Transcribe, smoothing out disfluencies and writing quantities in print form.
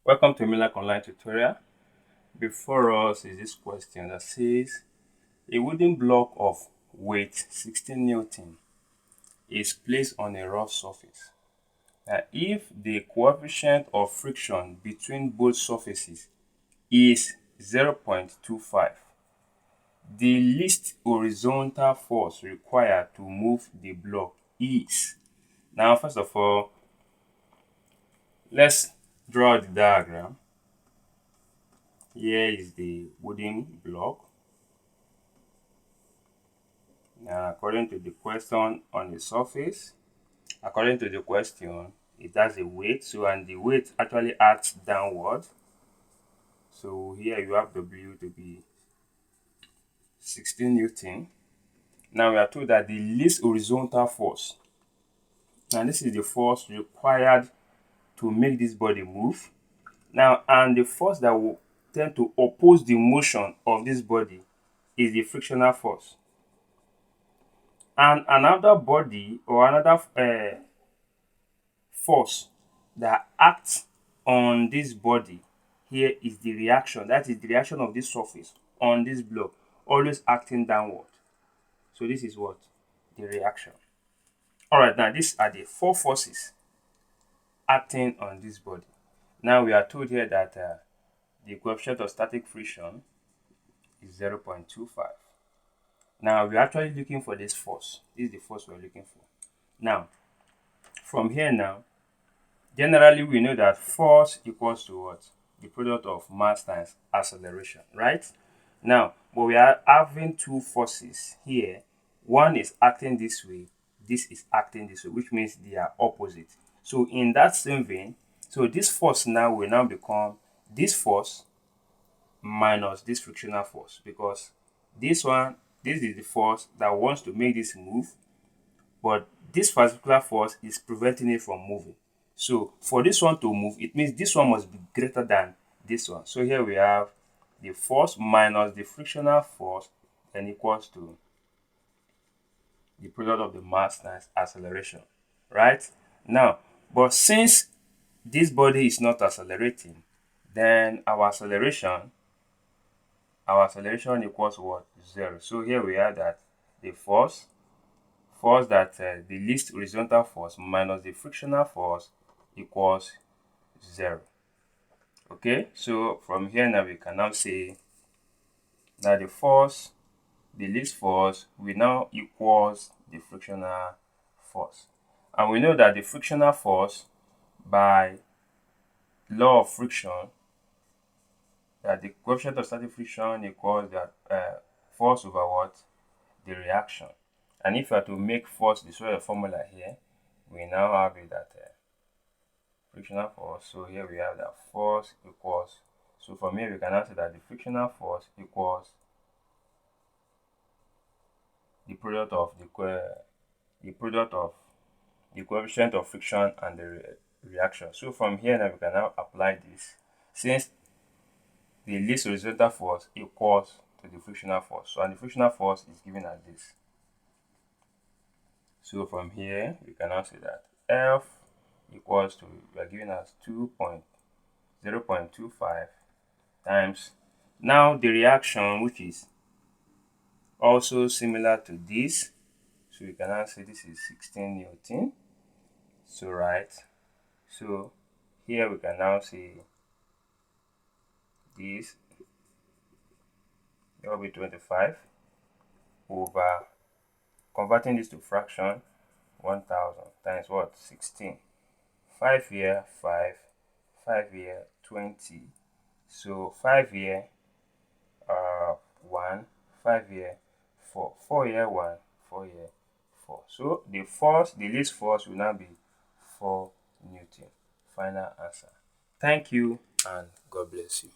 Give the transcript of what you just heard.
Welcome to Milac Online Tutorial. Before us is this question that says a wooden block of weight 16 Newton is placed on a rough surface. Now, if the coefficient of friction between both surfaces is 0.25, the least horizontal force required to move the block is. Now, first of all, let's draw the diagram. Here is the wooden block. Now, according to the question on the surface, according to the question, it has a weight. So, and the weight actually acts downward. So here you have W to be 16 Newton. Now we are told that the least horizontal force, and this is the force required to make this body move. Now, and the force that will tend to oppose the motion of this body is the frictional force. And another body or another force that acts on this body here is the reaction. That is the reaction of this surface on this block, always acting downward. So this is what? The reaction. Alright, now these are the four forces acting on this body. Now we are told here that the coefficient of static friction is 0.25. Now we're actually looking for this force. This is the force we're looking for. Now, from here now, generally we know that force equals to what? The product of mass times acceleration, right? Now, but we are having two forces here. One is acting this way, this is acting this way, which means they are opposite. So in that same vein, so this force now will now become this force minus this frictional force, because this is the force that wants to make this move, but this particular force is preventing it from moving. So for this one to move, it means this one must be greater than this one. So here we have the force minus the frictional force, and equals to the product of the mass times acceleration, right? Now, but since this body is not accelerating, then our acceleration equals what? 0. So here we have that the force that the least horizontal force minus the frictional force equals 0. Okay, so from here now we can now say that the least force will now equals the frictional force. And we know that the frictional force, by law of friction, that the coefficient of static friction equals that force over what? The reaction. And if you are to make force the sort of formula here, we now have it that frictional force. So here we have that force equals, so from here we can now say that the frictional force equals the product of the coefficient of friction and the reaction. So from here now we can now apply this, since the least horizontal force equals to the frictional force. So, and the frictional force is given as this. So from here we can now say that F equals to, we are given as 0.25 times, now the reaction, which is also similar to this. So we can now say this is 16 Newton. So right, so here we can now say this will be 25 over, converting this to fraction, 1000 times what? 16. 5 here 5, 5 here 20. So 5 here 1, 5 here 4, 4 here 1, 4 here 4. So the force, the least force will now be 4 Newton. Final answer. Thank you and God bless you.